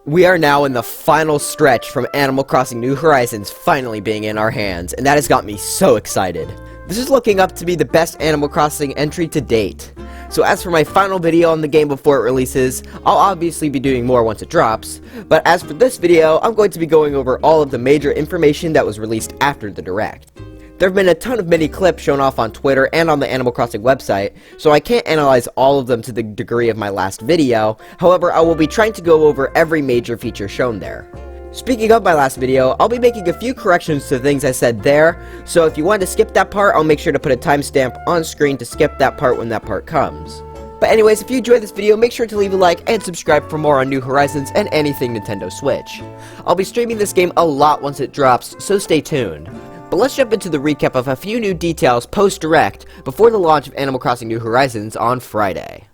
We are now in the final stretch from Animal Crossing New Horizons finally being in our hands, and that has got me so excited. This is looking up to be the best Animal Crossing entry to date. So as for my final video on the game before it releases, I'll obviously be doing more once it drops, but as for this video, I'm going to be going over all of the major information that was released after the Direct. There have been a ton of mini clips shown off on Twitter and on the Animal Crossing website, so I can't analyze all of them to the degree of my last video. However, I will be trying to go over every major feature shown there. Speaking of my last video, I'll be making a few corrections to things I said there, so if you want to skip that part, I'll make sure to put a timestamp on screen to skip that part when that part comes. But anyways, if you enjoyed this video, make sure to leave a like and subscribe for more on New Horizons and anything Nintendo Switch. I'll be streaming this game a lot once it drops, so stay tuned. But let's jump into the recap of a few new details post-Direct before the launch of Animal Crossing New Horizons on Friday.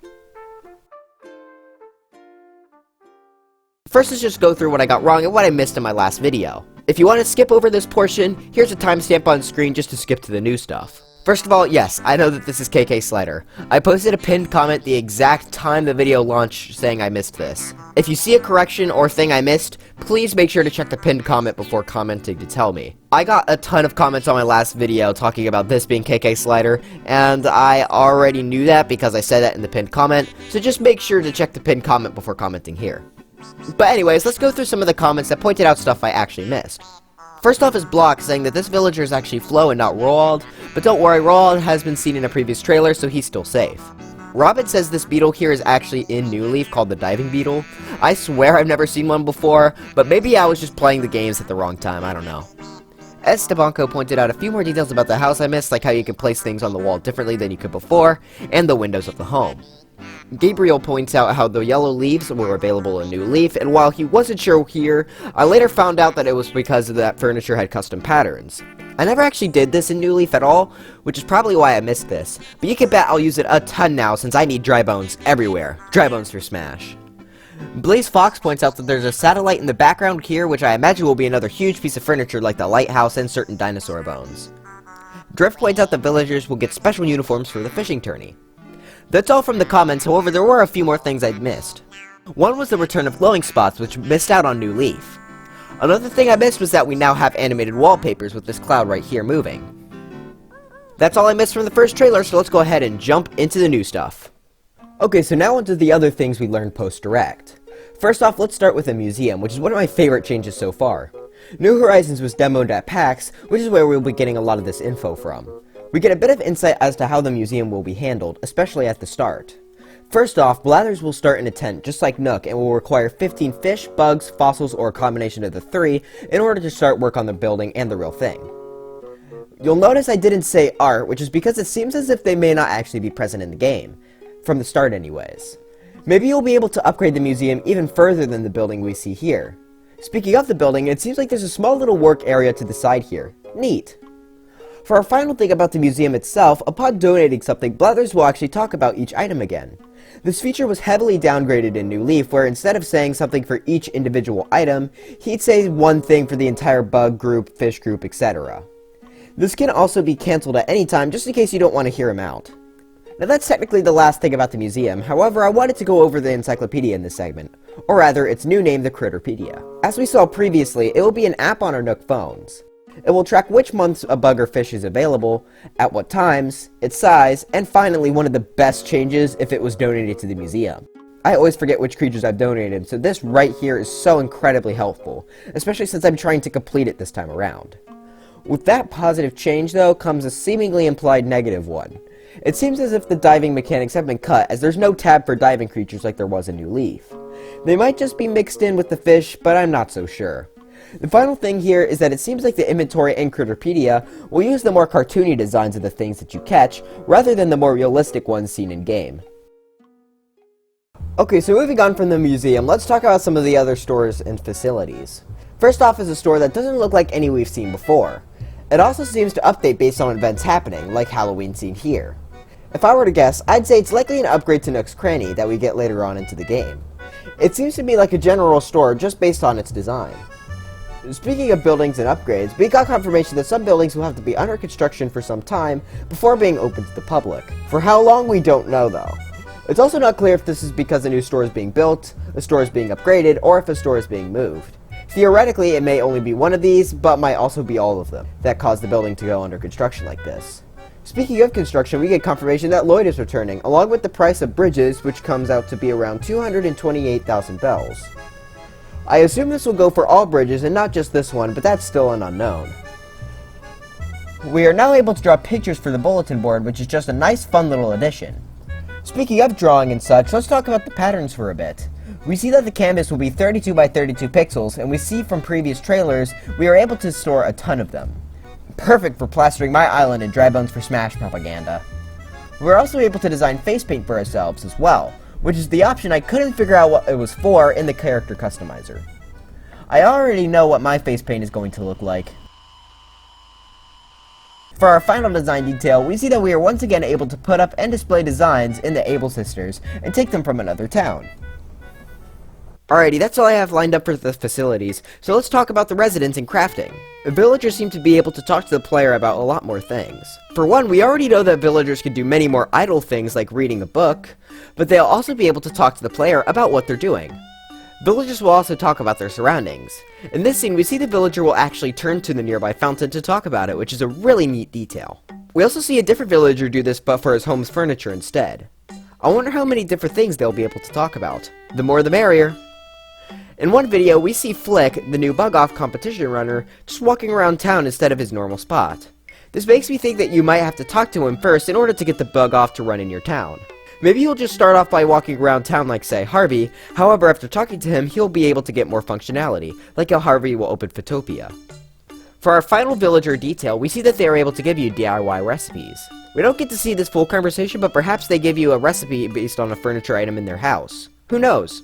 First, let's just go through what I got wrong and what I missed in my last video. If you want to skip over this portion, here's a timestamp on screen just to skip to the new stuff. First of all, yes, I know that this is KK Slider. I posted a pinned comment the exact time the video launched saying I missed this. If you see a correction or thing I missed, please make sure to check the pinned comment before commenting to tell me. I got a ton of comments on my last video talking about this being KK Slider, and I already knew that because I said that in the pinned comment, so just make sure to check the pinned comment before commenting here. But anyways, let's go through some of the comments that pointed out stuff I actually missed. First off is Block saying that this villager is actually Flo and not Roald, but don't worry, Roald has been seen in a previous trailer, so he's still safe. Robin says this beetle here is actually in New Leaf called the Diving Beetle. I swear I've never seen one before, but maybe I was just playing the games at the wrong time, I don't know. Estebanco pointed out a few more details about the house I missed, like how you can place things on the wall differently than you could before, and the windows of the home. Gabriel points out how the yellow leaves were available in New Leaf, and while he wasn't sure here, I later found out that it was because that furniture had custom patterns. I never actually did this in New Leaf at all, which is probably why I missed this, but you can bet I'll use it a ton now since I need dry bones everywhere. Dry bones for Smash. Blaze Fox points out that there's a satellite in the background here, which I imagine will be another huge piece of furniture like the lighthouse and certain dinosaur bones. Drift points out the villagers will get special uniforms for the fishing tourney. That's all from the comments, however there were a few more things I'd missed. One was the return of glowing spots, which missed out on New Leaf. Another thing I missed was that we now have animated wallpapers with this cloud right here moving. That's all I missed from the first trailer, so let's go ahead and jump into the new stuff. Okay, so now onto the other things we learned post-Direct. First off, let's start with the museum, which is one of my favorite changes so far. New Horizons was demoed at PAX, which is where we'll be getting a lot of this info from. We get a bit of insight as to how the museum will be handled, especially at the start. First off, Blathers will start in a tent, just like Nook, and will require 15 fish, bugs, fossils, or a combination of the three in order to start work on the building and the real thing. You'll notice I didn't say art, which is because it seems as if they may not actually be present in the game. From the start anyways. Maybe you'll be able to upgrade the museum even further than the building we see here. Speaking of the building, it seems like there's a small little work area to the side here. Neat. For our final thing about the museum itself, upon donating something, Blathers will actually talk about each item again. This feature was heavily downgraded in New Leaf, where instead of saying something for each individual item, he'd say one thing for the entire bug group, fish group, etc. This can also be cancelled at any time, just in case you don't want to hear him out. Now that's technically the last thing about the museum, however I wanted to go over the encyclopedia in this segment, or rather its new name, the Critterpedia. As we saw previously, it will be an app on our Nook phones. It will track which months a bug or fish is available, at what times, its size, and finally one of the best changes if it was donated to the museum. I always forget which creatures I've donated, so this right here is so incredibly helpful, especially since I'm trying to complete it this time around. With that positive change though, comes a seemingly implied negative one. It seems as if the diving mechanics have been cut, as there's no tab for diving creatures like there was in New Leaf. They might just be mixed in with the fish, but I'm not so sure. The final thing here is that it seems like the inventory and Critterpedia will use the more cartoony designs of the things that you catch, rather than the more realistic ones seen in-game. Okay, so moving on from the museum, let's talk about some of the other stores and facilities. First off is a store that doesn't look like any we've seen before. It also seems to update based on events happening, like Halloween seen here. If I were to guess, I'd say it's likely an upgrade to Nook's Cranny that we get later on into the game. It seems to be like a general store just based on its design. Speaking of buildings and upgrades, we got confirmation that some buildings will have to be under construction for some time before being open to the public. For how long, we don't know though. It's also not clear if this is because a new store is being built, a store is being upgraded, or if a store is being moved. Theoretically, it may only be one of these, but might also be all of them that caused the building to go under construction like this. Speaking of construction, we get confirmation that Lloyd is returning, along with the price of bridges, which comes out to be around 228,000 bells. I assume this will go for all bridges and not just this one, but that's still an unknown. We are now able to draw pictures for the bulletin board, which is just a nice fun little addition. Speaking of drawing and such, let's talk about the patterns for a bit. We see that the canvas will be 32 by 32 pixels, and we see from previous trailers, we are able to store a ton of them. Perfect for plastering my island in dry bones for Smash propaganda. We're also able to design face paint for ourselves as well, which is the option I couldn't figure out what it was for in the character customizer. I already know what my face paint is going to look like. For our final design detail, we see that we are once again able to put up and display designs in the Able Sisters and take them from another town. Alrighty, that's all I have lined up for the facilities, so let's talk about the residents and crafting. Villagers seem to be able to talk to the player about a lot more things. For one, we already know that villagers can do many more idle things like reading a book, but they'll also be able to talk to the player about what they're doing. Villagers will also talk about their surroundings. In this scene, we see the villager will actually turn to the nearby fountain to talk about it, which is a really neat detail. We also see a different villager do this but for his home's furniture instead. I wonder how many different things they'll be able to talk about. The more the merrier. In one video, we see Flick, the new bug-off competition runner, just walking around town instead of his normal spot. This makes me think that you might have to talk to him first in order to get the bug-off to run in your town. Maybe he'll just start off by walking around town like, say, Harvey, however after talking to him, he'll be able to get more functionality, like how Harvey will open Photopia. For our final villager detail, we see that they are able to give you DIY recipes. We don't get to see this full conversation, but perhaps they give you a recipe based on a furniture item in their house. Who knows?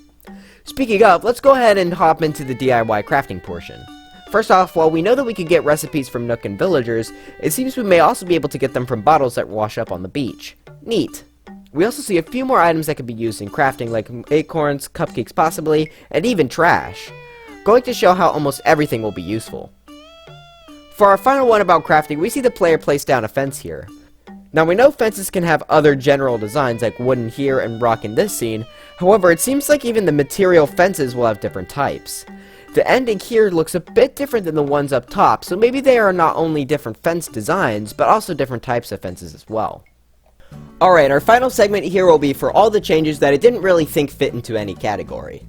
Speaking of, let's go ahead and hop into the DIY crafting portion. First off, while we know that we could get recipes from Nook and villagers, it seems we may also be able to get them from bottles that wash up on the beach. Neat. We also see a few more items that could be used in crafting, like acorns, cupcakes possibly, and even trash. Going to show how almost everything will be useful. For our final one about crafting, we see the player place down a fence here. Now we know fences can have other general designs like wooden here and rock in this scene, however it seems like even the material fences will have different types. The ending here looks a bit different than the ones up top, so maybe they are not only different fence designs, but also different types of fences as well. Alright, our final segment here will be for all the changes that I didn't really think fit into any category.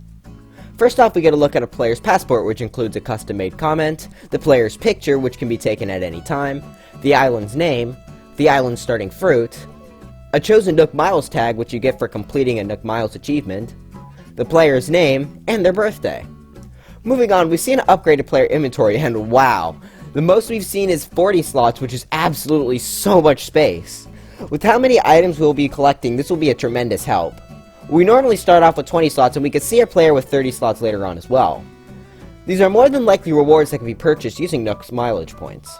First off, we get a look at a player's passport, which includes a custom-made comment, the player's picture, which can be taken at any time, the island's name, the island's starting fruit, a chosen Nook Miles tag, which you get for completing a Nook Miles achievement, the player's name, and their birthday. Moving on, we see an upgraded player inventory, and wow, the most we've seen is 40 slots, which is absolutely so much space. With how many items we'll be collecting, this will be a tremendous help. We normally start off with 20 slots, and we can see our player with 30 slots later on as well. These are more than likely rewards that can be purchased using Nook's mileage points.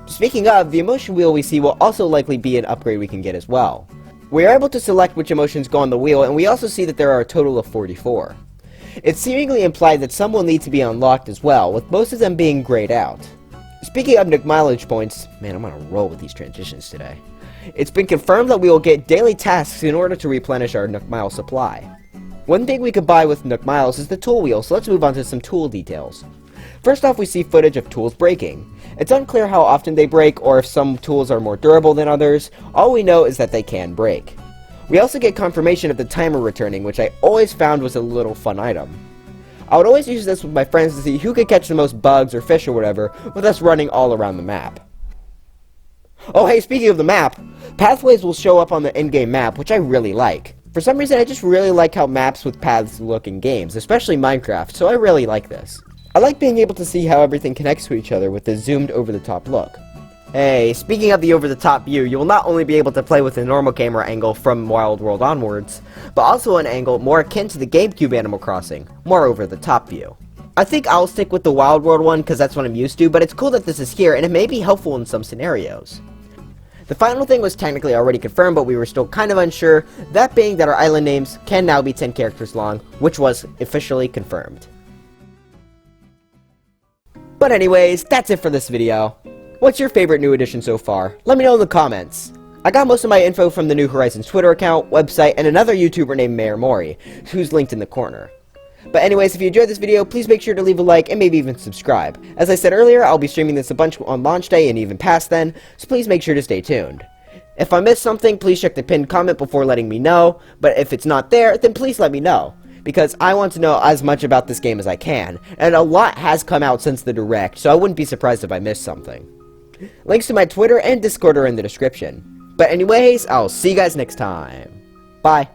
Speaking of, the emotion wheel we see will also likely be an upgrade we can get as well. We are able to select which emotions go on the wheel, and we also see that there are a total of 44. It's seemingly implied that some will need to be unlocked as well, with most of them being grayed out. Speaking of Nook mileage points, man, I'm on a roll with these transitions today. It's been confirmed that we will get daily tasks in order to replenish our Nook Miles supply. One thing we could buy with Nook Miles is the tool wheel, so let's move on to some tool details. First off, we see footage of tools breaking. It's unclear how often they break or if some tools are more durable than others. All we know is that they can break. We also get confirmation of the timer returning, which I always found was a little fun item. I would always use this with my friends to see who could catch the most bugs or fish or whatever, with us running all around the map. Oh hey, speaking of the map, pathways will show up on the in-game map, which I really like. For some reason, I just really like how maps with paths look in games, especially Minecraft, so I really like this. I like being able to see how everything connects to each other with the zoomed over-the-top look. Hey, speaking of the over-the-top view, you will not only be able to play with a normal camera angle from Wild World onwards, but also an angle more akin to the GameCube Animal Crossing, more over-the-top view. I think I'll stick with the Wild World one because that's what I'm used to, but it's cool that this is here and it may be helpful in some scenarios. The final thing was technically already confirmed, but we were still kind of unsure, that being that our island names can now be 10 characters long, which was officially confirmed. But anyways, that's it for this video. What's your favorite new addition so far? Let me know in the comments. I got most of my info from the New Horizons Twitter account, website, and another YouTuber named Mayor Mori, who's linked in the corner. But anyways, if you enjoyed this video, please make sure to leave a like and maybe even subscribe. As I said earlier, I'll be streaming this a bunch on launch day and even past then, so please make sure to stay tuned. If I missed something, please check the pinned comment before letting me know, but if it's not there, then please let me know, because I want to know as much about this game as I can, and a lot has come out since the Direct, so I wouldn't be surprised if I missed something. Links to my Twitter and Discord are in the description. But anyways, I'll see you guys next time. Bye.